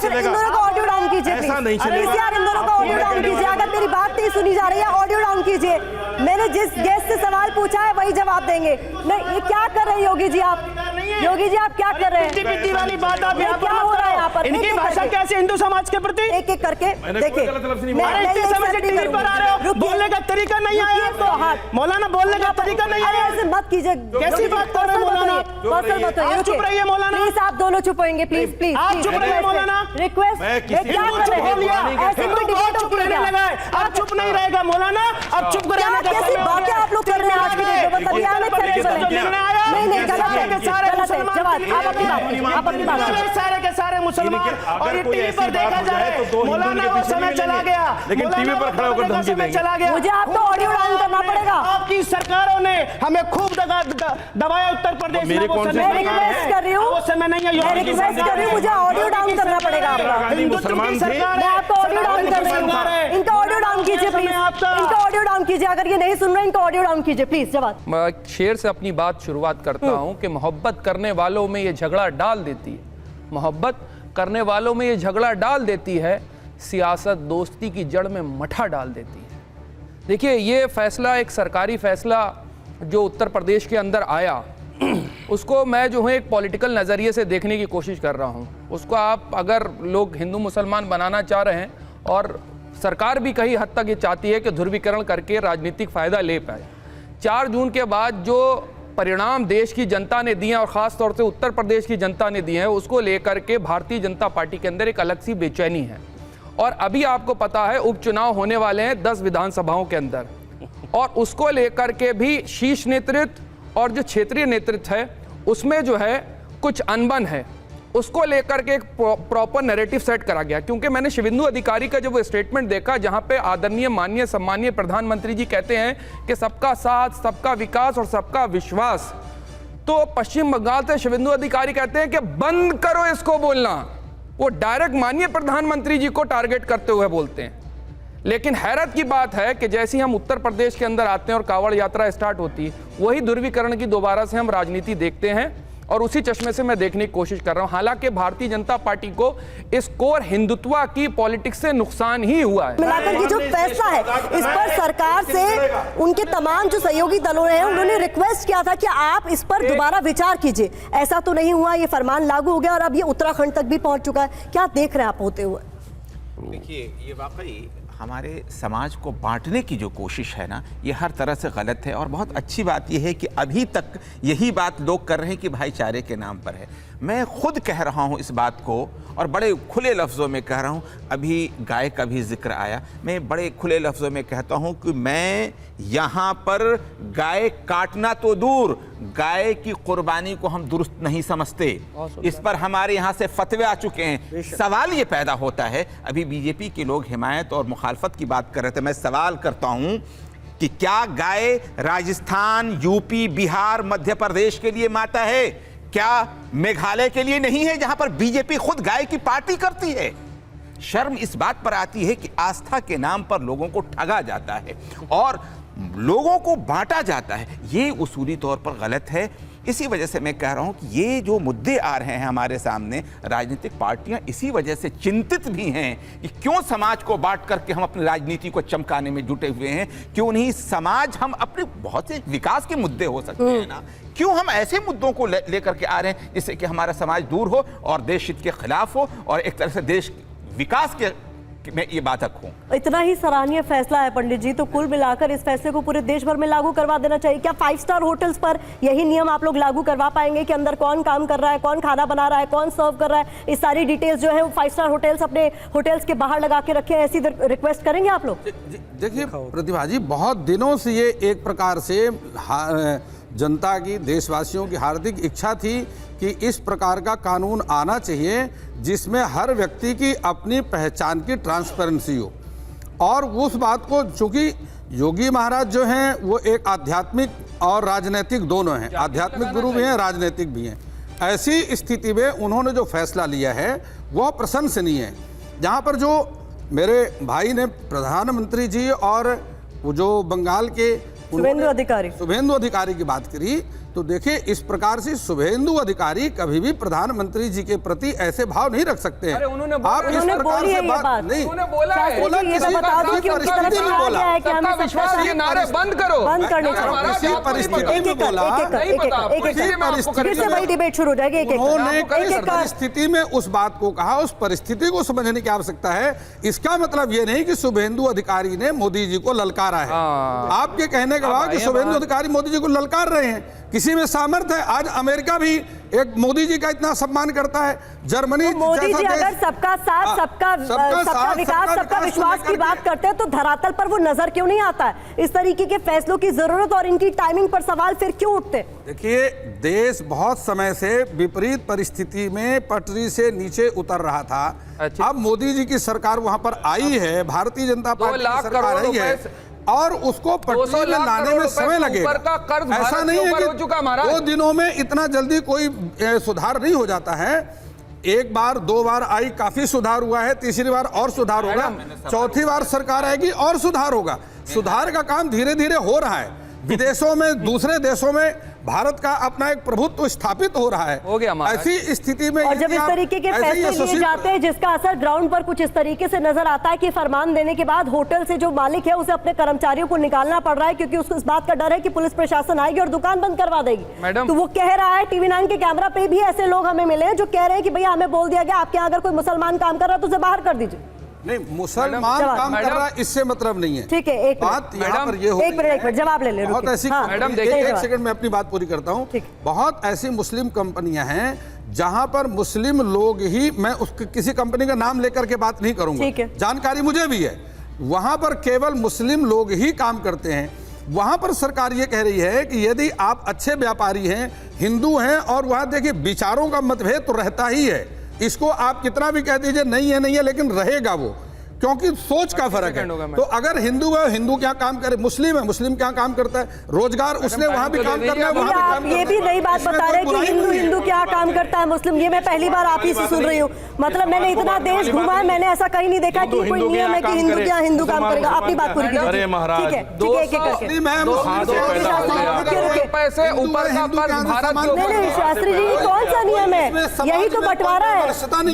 इन दोनों का ऑडियो डाउन कीजिए, प्लीज। इन दोनों का ऑडियो डाउन कीजिए। अगर मेरी बात नहीं सुनी जा रही है, ऑडियो डाउन कीजिए। मैंने जिस गेस्ट से सवाल पूछा है वही जवाब देंगे। नहीं, ये क्या कर रहे हैं योगी जी आप? योगी जी आप क्या कर रहे हैं? पिट्टी वाली बात आप यहाँ क्या हो रहा है यहाँ पर? इनकी भाषा कैसे हिंदू समाज के प्रति? एक एक करके देखिए, इतने समय से टीवी पर आ रहे हो, बोलने का तरीका नहीं आया आपको। मौलाना बोलने का तरीका नहीं आया। ऐसे मत कीजिए। कैसी बात कर रहे हैं मौलाना? आप चुप रहिए मौलाना। प्लीज, आप दोनों चुप होंगे प्लीज प्लीज। आप चुप रहिए मौलाना। रिक्वेस्ट। क्या कर रहे हैं? ऐसे कोई डिबेट चुप रहने लगा है, अब चुप नहीं रहेगा मौलाना। अब चुप कराने का कैसी बातें आप लोग कर रहे हैं आज की डेट में? बताइए, आने चले चले। नहीं नहीं, गलत है, गलत है। जवाब आप अपनी बात, आप अपनी बात। सारे के सारे मुसलमान, और ये टीवी पर देखा जाए मौलाना वो समय चला गया, लेकिन टीवी पर खड़ा होकर धमकी देंगे। चला गया। मुझे आपको ऑडियो डाउन करना पड़ेगा। आपकी सरकारों ने हमें खूब दबाया उत्तर प्रदेश में। मेरी कौन सी मैं रिक्वेस्ट कर रही हूँ, वो समय नहीं है। मैं रिक्वेस्ट कर रही हूँ, मुझे ऑडियो डाउन करना पड़ेगा आपका। मुसलमान थे। मैं आपको ऑडियो डाउन कर रही हूँ। इनका ऑडियो डाउन कीजिए प्लीज, इनका ऑडियो डाउन कीजिए। अगर ये नहीं सुन रहे इनका ऑडियो डाउन कीजिए प्लीज। जवाब। मैं शेर से अपनी बात शुरुआत करता हूं कि मोहब्बत करने वालों में ये झगड़ा डाल देती है, मोहब्बत करने वालों में ये झगड़ा डाल देती है, सियासत दोस्ती की जड़ में मठा डाल देती है। देखिए, ये फैसला एक सरकारी फैसला जो उत्तर प्रदेश के अंदर आया, उसको मैं जो है एक पॉलिटिकल नज़रिए से देखने की कोशिश कर रहा हूँ। उसको आप अगर लोग हिंदू मुसलमान बनाना चाह रहे हैं, और सरकार भी कहीं हद तक ये चाहती है कि ध्रुवीकरण करके राजनीतिक फ़ायदा ले पाए। 4 जून के बाद जो परिणाम देश की जनता ने दिए, और ख़ास तौर से उत्तर प्रदेश की जनता ने दिए हैं, उसको लेकर के भारतीय जनता पार्टी के अंदर एक अलग सी बेचैनी है। और अभी आपको पता है उपचुनाव होने वाले हैं 10 विधानसभाओं के अंदर, और उसको लेकर के भी शीर्ष नेतृत्व और जो क्षेत्रीय नेतृत्व है उसमें जो है कुछ अनबन है। उसको लेकर के एक प्रॉपर नैरेटिव सेट करा गया, क्योंकि मैंने शुभेंदु अधिकारी का जब वो स्टेटमेंट देखा, जहां पे आदरणीय माननीय सम्मानीय प्रधानमंत्री जी कहते हैं कि सबका साथ, सबका विकास और सबका विश्वास, तो पश्चिम बंगाल से शुभेंदु अधिकारी कहते हैं कि बंद करो इसको बोलना। वो डायरेक्ट माननीय प्रधानमंत्री जी को टारगेट करते हुए बोलते हैं। लेकिन हैरत की बात है कि जैसे ही हम उत्तर प्रदेश के अंदर आते हैं और कांवड़ यात्रा स्टार्ट होती है, वही ध्रुवीकरण की दोबारा से हम राजनीति देखते हैं, और उसी चश्मे से मैं देखने की कोशिश कर रहा हूं। हालांकि भारतीय जनता पार्टी को इस कोर हिंदुत्व की पॉलिटिक्स से नुकसान ही हुआ है। मिलाकर ये जो फैसला है, इस पर सरकार से उनके तमाम जो सहयोगी दलों हैं उन्होंने रिक्वेस्ट किया था कि आप इस पर दोबारा विचार कीजिए। ऐसा तो नहीं हुआ, ये फरमान लागू हो गया और अब ये उत्तराखंड तक भी पहुंच चुका है। क्या देख रहे हैं आप होते हुए? देखिए, ये वाकई हमारे समाज को बांटने की जो कोशिश है ना, ये हर तरह से गलत है। और बहुत अच्छी बात यह है कि अभी तक यही बात लोग कर रहे हैं कि भाईचारे के नाम पर है। मैं खुद कह रहा हूँ इस बात को, और बड़े खुले लफ्ज़ों में कह रहा हूँ। अभी गाय का भी जिक्र आया, मैं बड़े खुले लफ्ज़ों में कहता हूँ कि मैं यहाँ पर गाय काटना तो दूर, गाय की कुर्बानी को हम दुरुस्त नहीं समझते। इस पर हमारे यहाँ से फतवे आ चुके हैं। सवाल ये पैदा होता है, अभी बीजेपी के लोग हिमायत और मुखालफत की बात कर रहे थे, मैं सवाल करता हूँ कि क्या गाय राजस्थान, यूपी, बिहार, मध्य प्रदेश के लिए माता है? क्या मेघालय के लिए नहीं है, जहां पर बीजेपी खुद गाय की पार्टी करती है? शर्म इस बात पर आती है कि आस्था के नाम पर लोगों को ठगा जाता है और लोगों को बांटा जाता है। ये उसूली तौर पर गलत है। इसी वजह से मैं कह रहा हूं कि ये जो मुद्दे आ रहे हैं हमारे सामने, राजनीतिक पार्टियां इसी वजह से चिंतित भी हैं कि क्यों समाज को बांट करके हम अपनी राजनीति को चमकाने में जुटे हुए हैं। क्यों नहीं समाज, हम अपने बहुत से विकास के मुद्दे हो सकते हैं ना, क्यों हम ऐसे मुद्दों को लेकर के आ रहे हैं जिससे कि हमारा समाज दूर हो और देश हित के खिलाफ हो और एक तरह से देश विकास के मैं ये बाधक हूं। इतना ही सराहनीय फैसला है पंडित जी, तो कुल मिलाकर इस फैसले को पूरे देश भर में लागू करवा देना चाहिए। क्या 5 स्टार होटल्स पर यही नियम आप लोग लागू करवा पाएंगे कि अंदर कौन काम कर रहा है, कौन खाना बना रहा है, कौन सर्व कर रहा है, इस सारी डिटेल्स जो है वो 5 स्टार होटल्स अपने होटल्स के बाहर लगा के रखें, ऐसी रिक्वेस्ट करेंगे आप लोग? देखिए प्रतिभा जी, बहुत दिनों से ये एक प्रकार से जनता की, देशवासियों की हार्दिक इच्छा थी कि इस प्रकार का कानून आना चाहिए जिसमें हर व्यक्ति की अपनी पहचान की ट्रांसपेरेंसी हो। और उस बात को, चूंकि योगी महाराज जो हैं वो एक आध्यात्मिक और राजनीतिक दोनों हैं, आध्यात्मिक गुरु भी हैं, राजनीतिक भी हैं। ऐसी स्थिति में उन्होंने जो फैसला लिया है वह प्रशंसनीय है। जहाँ पर जो मेरे भाई ने प्रधानमंत्री जी और वो जो बंगाल के शुभेंदु अधिकारी की बात करी, तो देखिए, इस प्रकार से शुभेंदु अधिकारी कभी भी प्रधानमंत्री जी के प्रति ऐसे भाव नहीं रख सकते हैं। अरे उन्होंने आप इस उन्होंने प्रकार बोली है से ये बात। नहीं उन्होंने बोला है। बोला ये किसी मैं बता दूं कि उनकी तरफ परिस्थिति से में कहा बोला। गया है कि सबका हमें विश्वास के नारे बंद करो। बंद करने अगर महाराज किसी आपको नहीं परिस्थिति पता। में बोला, नहीं पता आपको, इसीलिए मैं आपको फिर से वही डिबेट शुरू हो जाएगी। एक एक उन्होंने एक एक किस परिस्थिति में उस बात को कहा, उस परिस्थिति को समझने की आवश्यकता है। इसका मतलब ये नहीं कि शुभेंदु अधिकारी ने मोदी जी को ललकारा है। आपके कहने का भाव कि शुभेंदु अधिकारी मोदी जी को ललकार रहे हैं, किसी में सामर्थ्य है। आज अमेरिका भी एक मोदी जी का इतना सम्मान करता है, जर्मनी तो मोदी जैसा जी देश- अगर सबका साथ, सबका विकास, सबका विश्वास की बात करते हैं तो धरातल पर वो नजर क्यों नहीं आता है? इस तरीके के फैसलों की जरूरत और इनकी टाइमिंग पर सवाल फिर क्यों उठते? देखिए, देश बहुत समय से विपरीत परिस्थिति में पटरी से नीचे उतर रहा था। अच्छा। अब मोदी जी की सरकार वहां पर आई है, भारतीय जनता पार्टी की सरकार आई है और उसको पटरी में लाने में समय लगेगा। ऐसा नहीं है कि 2 दिनों में इतना जल्दी कोई सुधार नहीं हो जाता है। एक बार 2 बार आई, काफी सुधार हुआ है, तीसरी बार और सुधार होगा, चौथी बार सरकार आएगी और सुधार होगा। सुधार का काम धीरे धीरे हो रहा है। विदेशों में, दूसरे देशों में भारत का अपना एक प्रभुत्व स्थापित हो रहा है। हो गया महाराज। ऐसी स्थिति में और जब यदि इस आप तरीके के ऐसे ही फैसले लिए यशस्वी- जाते हैं जिसका असर ग्राउंड पर कुछ इस तरीके से नजर आता है कि फरमान देने के बाद होटल से जो मालिक है उसे अपने कर्मचारियों को निकालना पड़ रहा है क्योंकि उसको इस बात का डर है कि पुलिस प्रशासन आएगी और दुकान बंद करवा देगी। मैडम- तो वो कह रहा है, TV9 के कैमरा पे भी ऐसे लोग हमें मिले हैं जो कह रहे हैं कि भैया हमें बोल दिया गया आपके यहाँ अगर कोई मुसलमान काम कर रहा है तो उसे बाहर कर दीजिए। नहीं, मुसलमान जवाब- काम कर रहा है इससे मतलब नहीं है। ठीक है, एक बात मिनट। यहाँ पर ये हो एक मिनट जवाब ले ले, बहुत रुकिए। ऐसी हाँ, मैडम, एक देखिए, एक सेकंड में अपनी बात पूरी करता हूँ। ठीक। बहुत ऐसी मुस्लिम कंपनियां हैं जहां पर मुस्लिम लोग ही, मैं उस किसी कंपनी का नाम लेकर के बात नहीं करूंगा, ठीक है। जानकारी मुझे भी है, वहां पर केवल मुस्लिम लोग ही काम करते हैं। वहां पर सरकार ये कह रही है कि यदि आप अच्छे व्यापारी हैं, हिंदू हैं, और वहां देखिए विचारों का मतभेद तो रहता ही है, इसको आप कितना भी कह दीजिए नहीं है लेकिन रहेगा वो, क्योंकि सोच का फर्क है। तो अगर हिंदू है, हिंदू क्या काम करे, मुस्लिम है, मुस्लिम क्या काम करता है, रोजगार उसने वहां भी काम करना है, वहां भी आप काम ये भी नई बात बता रहे हैं कि हिंदू हिंदू क्या काम करता है, मुस्लिम, ये मैं पहली बार आप ही से सुन रही हूँ। मतलब मैंने इतना देश घूमा है, मैंने ऐसा कहीं नहीं देखा कि कोई नियम है कि हिंदू क्या हिंदू काम करेगा। अपनी बात पूरी कीजिए। अरे महाराज, ठीक है, ठीक है, एक एक करके। मुस्लिम है, मुस्लिम से पैदा हुआ है। पैसे ऊपर का कर्ज भारत के नहीं नहीं शास्त्री जी, ये कौन सा नियम है? यही तो बंटवारा है,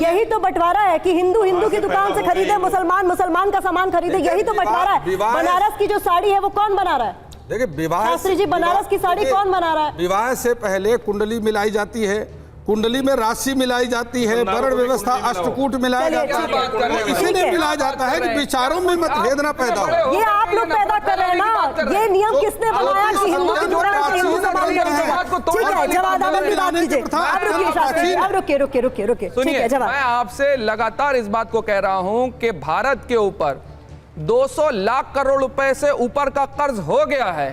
यही तो बंटवारा है कि हिंदू हिंदू की दुकान से खरीदे, मुसलमान मुसलमान का सामान खरीदे, यही तो बंटवारा है। बनारस की जो साड़ी है वो कौण बना रहा है? देखिए, विवाह, शास्त्री जी, बनारस की साड़ी कौन बना रहा है? विवाह से पहले कुंडली मिलाई जाती है, कुंडली में राशि मिलाई जाती है, वर्ण व्यवस्था, अष्टकूट मिलाया चलिए, जाता ठीक है। है। इसीलिए मिलाया जाता है कि विचारों में मतभेद ना पैदा हो। ये आप लोग पैदा कर रहे हैं ना। ये नियम किसने बनाया कि हिंदू की दुकान से हिंदू सामान खरीदेगा? ठीक है, जवाब आप अपनी बात कीजिए। अब रुकिए शास्त्री जी, अब रुकिए। ठीक सुनिए, है, जवाब। मैं आपसे लगातार इस बात को कह रहा हूं कि भारत के ऊपर 200 लाख करोड़ रुपए से ऊपर का कर्ज हो गया है।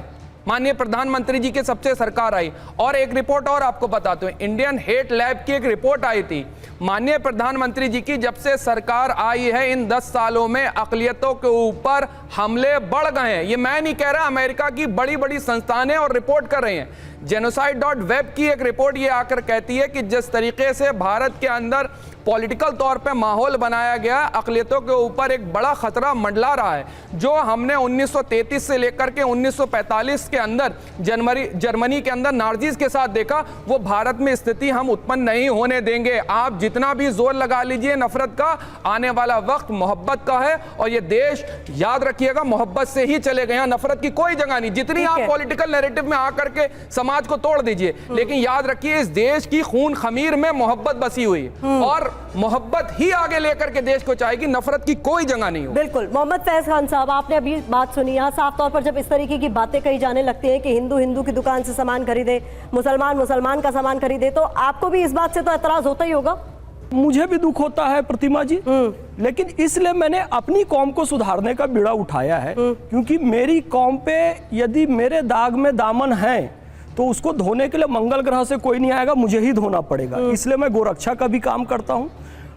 माननीय प्रधानमंत्री जी के सबसे सरकार आई। और एक रिपोर्ट और आपको बताते हैं, इंडियन हेट लैब की एक रिपोर्ट आई थी माननीय प्रधानमंत्री जी की, जब से सरकार आई है इन 10 सालों में अक़लियतों के ऊपर हमले बढ़ गए हैं। ये मैं नहीं कह रहा, अमेरिका की बड़ी बड़ी संस्थानें और रिपोर्ट कर रही हैं। जेनोसाइड.वेब की एक रिपोर्ट ये आकर कहती है कि जिस तरीके से भारत के अंदर पॉलिटिकल तौर पे माहौल बनाया गया, अक़लियतों के ऊपर एक बड़ा खतरा मंडला रहा है। जो हमने 1933 से लेकर के 1945 के अंदर जर्मनी के अंदर नाज़ीज़ के साथ देखा, वो भारत में स्थिति हम उत्पन्न नहीं होने देंगे। आप जितना भी जोर लगा लीजिए नफरत का, आने वाला वक्त मोहब्बत का है। और ये देश, याद रखिएगा, मोहब्बत से ही चलेगा, यहाँ नफरत की कोई जगह नहीं। जितनी आप पॉलिटिकल नैरेटिव में आकर के समाज को तोड़ दीजिए, लेकिन याद रखिए इस देश की खून खमीर में मोहब्बत बसी हुई है और मोहब्बत ही आगे लेकर के देश को चाहेगी, नफरत की कोई जगह नहीं हो। बिल्कुल। मोहम्मद फैज खान साहब, आपने अभी बात सुनी। यहाँ साफ तौर पर जब इस तरीके की बातें कही जाने लगती हैं कि हिंदू हिंदू की दुकान से सामान खरीदे, मुसलमान मुसलमान का सामान खरीदे, तो आपको भी इस बात से तो एतराज होता ही होगा। मुझे भी दुख होता है प्रतिमा जी, लेकिन इसलिए मैंने अपनी कौम को सुधारने का बीड़ा उठाया है, क्योंकि मेरी कौम पे यदि मेरे दाग में दामन है तो उसको धोने के लिए मंगल ग्रह से कोई नहीं आएगा, मुझे ही धोना पड़ेगा। इसलिए मैं गोरक्षा का भी काम करता हूँ।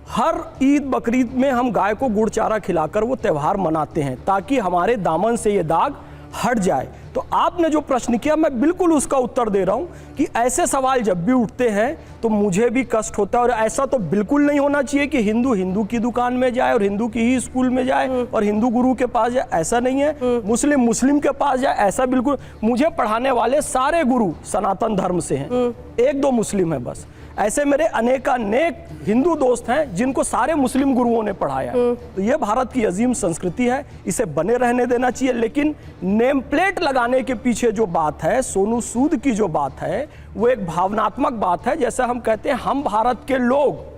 हर ईद बकरीद में हम गाय को गुड़ चारा खिलाकर वो त्यौहार मनाते हैं ताकि हमारे दामन से ये दाग हट जाए। तो आपने जो प्रश्न किया मैं बिल्कुल उसका उत्तर दे रहा हूं कि ऐसे सवाल जब भी उठते हैं तो मुझे भी कष्ट होता है। और ऐसा तो बिल्कुल नहीं होना चाहिए कि हिंदू हिंदू की दुकान में जाए और हिंदू की ही स्कूल में जाए और हिंदू गुरु के पास जाए, ऐसा नहीं है। मुस्लिम मुस्लिम के पास जाए, ऐसा बिल्कुल। मुझे पढ़ाने वाले सारे गुरु सनातन धर्म से हैं, एक दो मुस्लिम है बस। ऐसे मेरे अनेक हिंदू दोस्त हैं जिनको सारे मुस्लिम गुरुओं ने पढ़ाया। तो ये भारत की अजीम संस्कृति है, इसे बने रहने देना चाहिए। लेकिन नेम प्लेट लगाने के पीछे जो बात है, सोनू सूद की जो बात है, वो एक भावनात्मक बात है। जैसे हम कहते हैं हम भारत के लोग,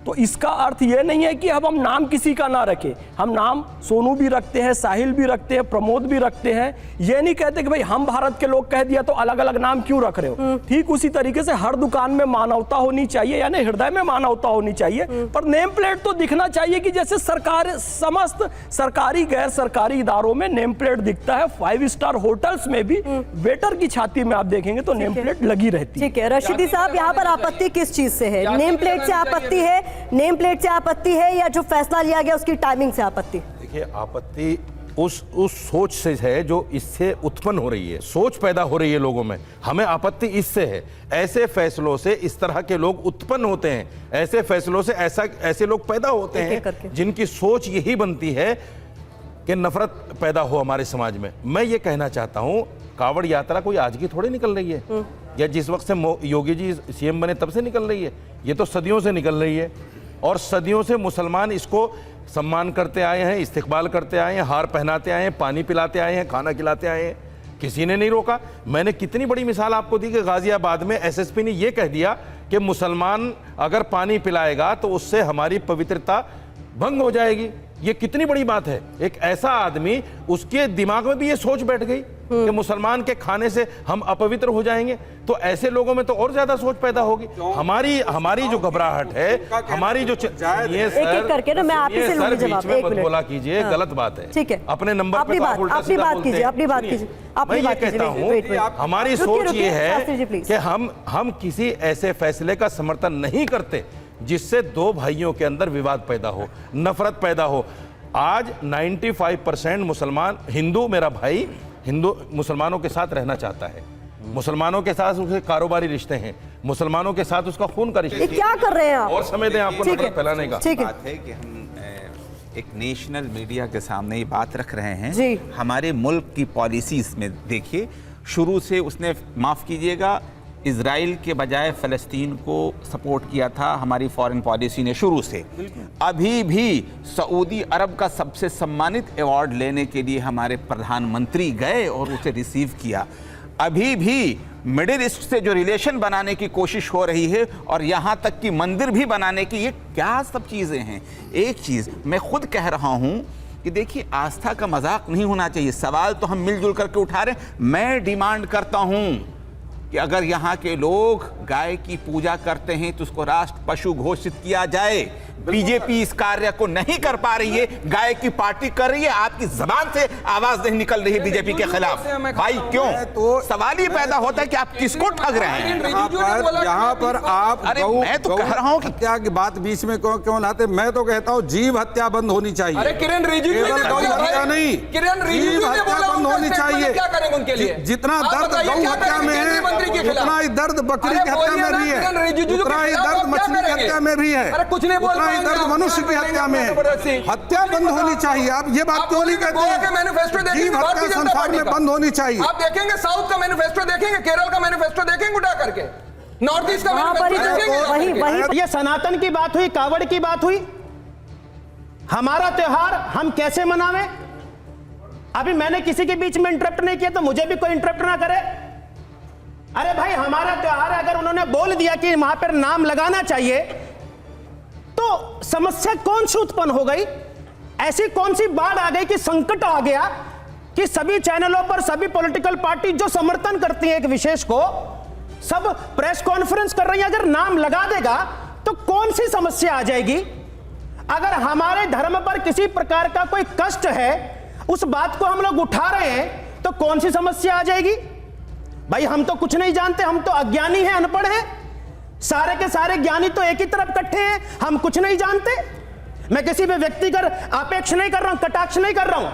तो इसका अर्थ ये नहीं है कि अब हम नाम किसी का ना रखें। हम नाम सोनू भी रखते हैं, साहिल भी रखते हैं, प्रमोद भी रखते हैं। ये नहीं कहते कि भाई हम भारत के लोग कह दिया तो अलग अलग नाम क्यों रख रहे हो। ठीक उसी तरीके से हर दुकान में मानवता होनी चाहिए, यानी हृदय में मानवता होनी चाहिए, पर नेम प्लेट तो दिखना चाहिए कि जैसे सरकार, समस्त सरकारी गैर सरकारी इदारों में नेम प्लेट दिखता है। 5 स्टार होटल्स में भी वेटर की छाती में आप देखेंगे तो नेम प्लेट लगी रहती है। ठीक है रशीदी साहब, यहाँ पर आपत्ति किस चीज से है? नेम प्लेट से आपत्ति है, नेम प्लेट से आपत्ति है, या जो फैसला लिया गया उसकी टाइमिंग से आपत्ति? देखिए, आपत्ति उस सोच से है जो इससे उत्पन्न हो रही है, सोच पैदा हो रही है लोगों में। हमें आपत्ति इससे है, ऐसे फैसलों से इस तरह के लोग उत्पन्न होते हैं, ऐसे फैसलों से ऐसे लोग पैदा होते हैं जिनकी सोच यही बनती है कि नफरत पैदा हो हमारे समाज में। मैं ये कहना चाहता हूँ, कावड़ यात्रा कोई आज की थोड़ी निकल रही है, या जिस वक्त से योगी जी सीएम बने तब से निकल रही है। ये तो सदियों से निकल रही है और सदियों से मुसलमान इसको सम्मान करते आए हैं, इस्तिकबाल करते आए हैं, हार पहनाते आए हैं, पानी पिलाते आए हैं, खाना खिलाते आए हैं, किसी ने नहीं रोका। मैंने कितनी बड़ी मिसाल आपको दी कि गाजियाबाद में एसएसपी ने यह कह दिया कि मुसलमान अगर पानी पिलाएगा तो उससे हमारी पवित्रता भंग हो जाएगी। ये कितनी बड़ी बात है। एक ऐसा आदमी, उसके दिमाग में भी ये सोच बैठ गई कि मुसलमान के खाने से हम अपवित्र हो जाएंगे, तो ऐसे लोगों में तो और ज्यादा सोच पैदा होगी। हमारी जो घबराहट है, हमारी जो एक करके ना मैं आप ही से लूंगी जवाब। एक मिनट बोला कीजिए, गलत बात है। ठीक है, अपने नंबर अपनी बात कीजिए। मैं ये कहता हूँ, हमारी सोच ये है कि हम किसी ऐसे फैसले का समर्थन नहीं करते जिससे दो भाइयों के अंदर विवाद पैदा हो, नफरत पैदा हो। आज 95% मुसलमान, हिंदू मेरा भाई हिंदू मुसलमानों के साथ रहना चाहता है, मुसलमानों के साथ उसके कारोबारी रिश्ते हैं, मुसलमानों के साथ उसका खून का रिश्ता। क्या कर रहे हैं आप? और समय दें आपको नफरत फैलाने का। बात है कि हम एक नेशनल मीडिया के सामने ये बात रख रहे हैं जी। हमारे मुल्क की पॉलिसीज में देखिए, शुरू से उसने, माफ़ कीजिएगा, इजराइल के बजाय फ़लस्तीन को सपोर्ट किया था हमारी फॉरेन पॉलिसी ने शुरू से। अभी भी सऊदी अरब का सबसे सम्मानित अवार्ड लेने के लिए हमारे प्रधानमंत्री गए और उसे रिसीव किया। अभी भी मिडिल ईस्ट से जो रिलेशन बनाने की कोशिश हो रही है और यहाँ तक कि मंदिर भी बनाने की, ये क्या सब चीज़ें हैं। एक चीज़ मैं खुद कह रहा हूँ कि देखिए, आस्था का मजाक नहीं होना चाहिए। सवाल तो हम मिलजुल करके उठा रहे हैं। मैं डिमांड करता हूँ कि अगर यहाँ के लोग गाय की पूजा करते हैं तो उसको राष्ट्र पशु घोषित किया जाए। बीजेपी इस कार्य को नहीं कर पा रही है, गाय की पार्टी कर रही है, आपकी जबान से आवाज नहीं निकल रही है बीजेपी के खिलाफ। भाई क्यों? तो सवाल ये पैदा होता है कि आप किसको ठग रहे हैं? यहाँ पर आप अरे मैं तो कह रहा हूँ कि हत्या की बात बीच में क्यों लाते? मैं तो कहता हूँ जीव हत्या बंद होनी चाहिए। अरे किरण रिजिजू ने गौ हत्या नहीं, जीव हत्या बंद होनी चाहिए। क्या करेंगे उनके लिए? जितना दर्द गौ हत्या में है, उतना ही दर्द बकरी की हत्या में भी है, उतना ही दर्द मछली की हत्या में भी है, कुछ नहीं बोल दर्द मनुष्य की हत्या में है। हत्या बंद होनी चाहिए। आप ये बात क्यों नहीं कहते? मैनिफेस्टो जीव हत्या संसार में बंद होनी चाहिए। आप देखेंगे साउथ का मैनिफेस्टो देखेंगे, केरल का मैनिफेस्टो देखेंगे उठा करके, नॉर्थ ईस्ट का मैनिफेस्टो देखेंगे। ये सनातन की बात हुई, कावड़ की बात हुई। हमारा त्योहार हम कैसे मनावें? अभी मैंने किसी के बीच में इंटरप्ट नहीं किया तो मुझे भी कोई इंटरप्ट ना करे। अरे भाई, हमारा त्योहार अगर उन्होंने बोल दिया कि वहां पर नाम लगाना चाहिए तो समस्या कौन सी उत्पन्न हो गई? ऐसी कौन सी बाढ़ आ गई कि संकट आ गया कि सभी चैनलों पर सभी पॉलिटिकल पार्टी जो समर्थन करती है एक विशेष को, सब प्रेस कॉन्फ्रेंस कर रही है। अगर नाम लगा देगा तो कौन सी समस्या आ जाएगी? अगर हमारे धर्म पर किसी प्रकार का कोई कष्ट है, उस बात को हम लोग उठा रहे हैं तो कौन सी समस्या आ जाएगी? भाई, हम तो कुछ नहीं जानते, हम तो अज्ञानी हैं, अनपढ़ हैं। सारे के सारे ज्ञानी तो एक ही तरफ इकट्ठे हैं, हम कुछ नहीं जानते। मैं किसी भी व्यक्ति का अपेक्ष नहीं कर रहा हूं, कटाक्ष नहीं कर रहा हूं।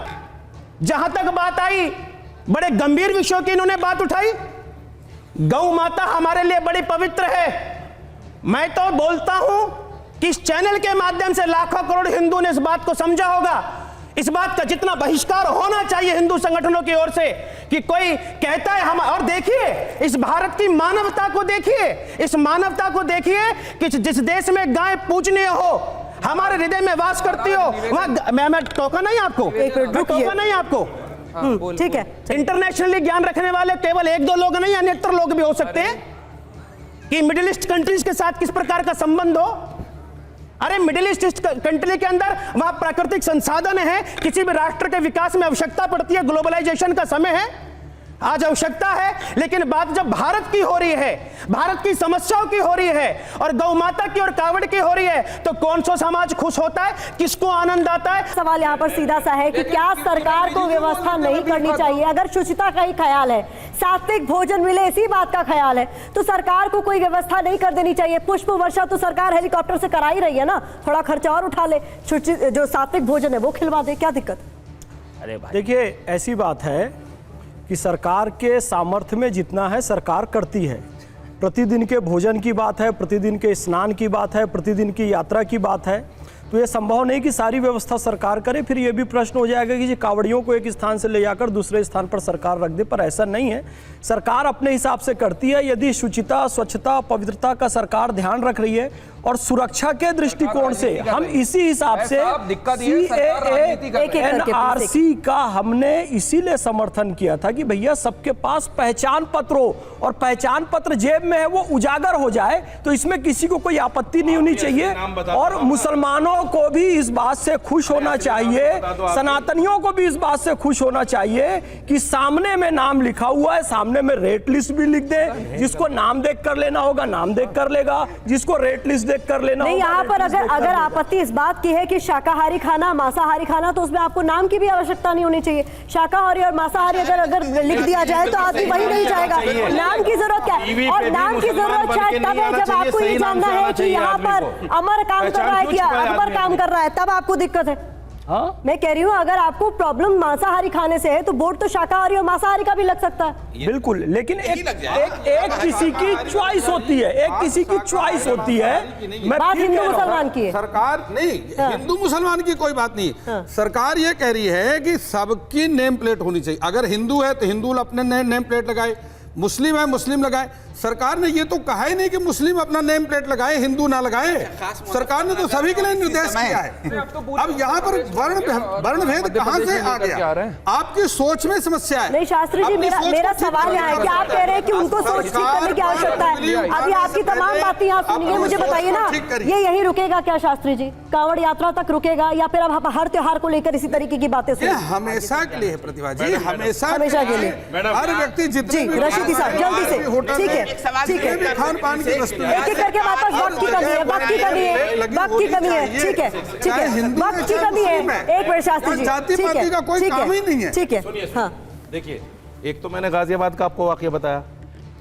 जहां तक बात आई बड़े गंभीर विषयों की इन्होंने बात उठाई। गौ माता हमारे लिए बड़ी पवित्र है। मैं तो बोलता हूं कि इस चैनल के माध्यम से लाखों करोड़ हिंदू ने इस बात को समझा होगा। इस बात का जितना बहिष्कार होना चाहिए हिंदू संगठनों की ओर से कि कोई कहता है हम, और देखिए इस भारत की मानवता को देखिए, इस मानवता को देखिए कि जिस देश में गाय पूजनीय हो, हमारे हृदय में वास करती हो, वहां मैं टोका नहीं आपको, टोका नहीं आपको, ठीक है। इंटरनेशनली ज्ञान रखने वाले केवल एक दो लोग नहीं, अन्यत्र लोग भी हो सकते हैं कि मिडिल ईस्ट कंट्रीज के साथ किस प्रकार का संबंध हो। अरे मिडिल ईस्ट कंट्री के अंदर वहां प्राकृतिक संसाधन है, किसी भी राष्ट्र के विकास में आवश्यकता पड़ती है, ग्लोबलाइजेशन का समय है, आज आवश्यकता है। लेकिन बात जब भारत की हो रही है, भारत की समस्याओं की हो रही है और गौ माता की और कावड़ की हो रही है, तो कौन सा समाज खुश होता है, किसको आनंद आता है? सवाल यहाँ पर सीधा सा है कि क्या सरकार को व्यवस्था नहीं करनी चाहिए? अगर शुचिता का ही ख्याल है, सात्विक भोजन मिले इसी बात का ख्याल है, तो सरकार को कोई व्यवस्था नहीं कर देनी चाहिए? पुष्प वर्षा तो सरकार हेलीकॉप्टर से करा ही रही है ना, थोड़ा खर्चा और उठा ले, जो सात्विक भोजन है वो खिलवा दे, क्या दिक्कत? अरे देखिए, ऐसी बात है कि सरकार के सामर्थ्य में जितना है सरकार करती है। प्रतिदिन के भोजन की बात है, प्रतिदिन के स्नान की बात है, प्रतिदिन की यात्रा की बात है, तो ये संभव नहीं कि सारी व्यवस्था सरकार करे। फिर ये भी प्रश्न हो जाएगा कि जी कावड़ियों को एक स्थान से ले जाकर दूसरे स्थान पर सरकार रख दे, पर ऐसा नहीं है। सरकार अपने हिसाब से करती है। यदि शुचिता, स्वच्छता, पवित्रता का सरकार ध्यान रख रही है और सुरक्षा के दृष्टिकोण से हम इसी हिसाब से NRC का हमने इसीलिए समर्थन किया था कि भैया सबके पास पहचान पत्र हो और पहचान पत्र जेब में है वो उजागर हो जाए, तो इसमें किसी को कोई आपत्ति नहीं होनी चाहिए। और मुसलमानों को भी इस बात से खुश होना चाहिए, सनातनियों को भी इस बात से खुश होना चाहिए कि सामने में नाम लिखा हुआ है, सामने में रेट लिस्ट भी लिख दे। जिसको नाम देख कर लेना होगा नाम देख कर लेगा, जिसको रेट लिस्ट देख कर लेना नहीं। यहाँ पर अगर आपत्ति इस बात की है कि शाकाहारी खाना, मांसाहारी खाना, तो उसमें आपको नाम की भी आवश्यकता नहीं होनी चाहिए। शाकाहारी और मांसाहारी अगर लिख दिया जाए तो आदमी वही नहीं जाएगा। नाम की जरूरत क्या है? और नाम की जरूरत शायद तब है जब आपको ये जानना है कि यहाँ पर अमर काम कर रहा है कि अकबर काम कर रहा है, तब आपको दिक्कत है। हाँ? मैं कह रही हूँ अगर आपको प्रॉब्लम मांसाहारी खाने से है तो बोर्ड तो शाकाहारी और मांसाहारी का भी लग सकता है। बिल्कुल, लेकिन एक किसी की चॉइस होती है, एक किसी की चॉइस होती है। बात हिंदू मुसलमान की है। सरकार नहीं, हिंदू मुसलमान की कोई बात नहीं। सरकार ये कह रही है कि सबकी नेम प्लेट होनी चाहिए। अगर हिंदू है तो हिंदू अपने नेम प्लेट लगाए, मुस्लिम है मुस्लिम लगाए। सरकार ने ये तो कहा ही नहीं कि मुस्लिम अपना नेम प्लेट लगाए हिंदू ना लगाए। सरकार ने तो सभी के लिए निर्देश किया है। अब यहाँ पर वर्ण भेद कहाँ से आ गया? आपकी सोच में समस्या है। नहीं शास्त्री जी, मेरा सवाल यहाँ है कि आप कह रहे हैं कि उनको सोच ठीक करने की आवश्यकता है। अभी आपकी तमाम बातें यहाँ सुनिए, मुझे बताइए ना, ये यही रुकेगा क्या शास्त्री जी? कांवड़ यात्रा तक रुकेगा या फिर अब हर त्योहार को लेकर इसी तरीके की बातें सुनिए? हमेशा के लिए प्रतिभा जी, हमेशा के लिए हर व्यक्ति जितने रशीदी साहब जल्दी से, ठीक है ठीक है, खान पान की वस्तु एक एक करके वापस वक्त की कमी है, वक्त की कमी है, वक्त की कमी है, ठीक है ठीक है, वक्त की कमी है। एक मिनट शास्त्री जी, जाति पाति का कोई काम ही नहीं है। ठीक है, हाँ देखिए, एक तो मैंने गाजियाबाद का आपको वाकया बताया,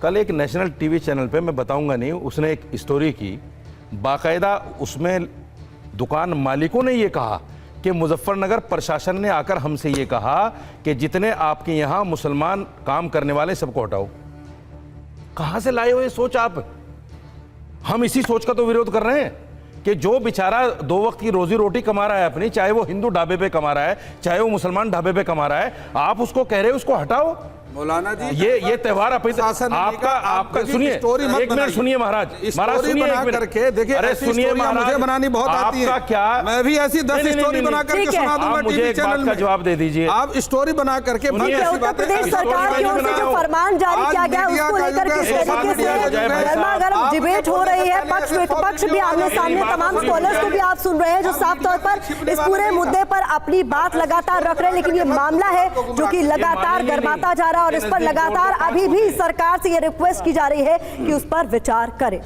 कल एक नेशनल टीवी चैनल पे, मैं बताऊंगा नहीं, उसने एक स्टोरी की, बाकायदा उसमें दुकान मालिकों ने ये कहा कि मुजफ्फरनगर प्रशासन ने आकर हमसे ये कहा कि जितने आपके यहाँ मुसलमान काम करने वाले सबको हटाओ। कहां से लाए हो ये सोच आप? हम इसी सोच का तो विरोध कर रहे हैं कि जो बेचारा 2 वक्त की रोजी रोटी कमा रहा है अपनी, चाहे वो हिंदू ढाबे पे कमा रहा है, चाहे वो मुसलमान ढाबे पे कमा रहा है, आप उसको कह रहे हो उसको हटाओ। मौलाना जी, ये त्योहार आपका सुनिए, एक मिनट सुनिए महाराज, सुनिए एक मिनट करके देखिए। अरे सुनिए महाराज, मुझे बनानी बहुत आती है। क्या मैं भी ऐसी 10 स्टोरी बना करके सुना दूंगा मुझे एक बात का जवाब दे दीजिए। आप स्टोरी बना करके उत्तर प्रदेश सरकार की ओर से जो फरमान जारी किया गया उसको लेकर किस तरीके से गर्मा गर्म डिबेट हो रही है, पक्ष विपक्ष भी आमने सामने, तमाम स्कॉलर्स को भी आप सुन रहे हैं जो साफ तौर पर इस पूरे मुद्दे पर अपनी बात लगातार रख रहे हैं। लेकिन ये मामला है जो कि लगातार गर्माता जा रहा है और इस पर लगातार अभी भी सरकार से ये रिक्वेस्ट की जा रही है कि उस पर विचार करें।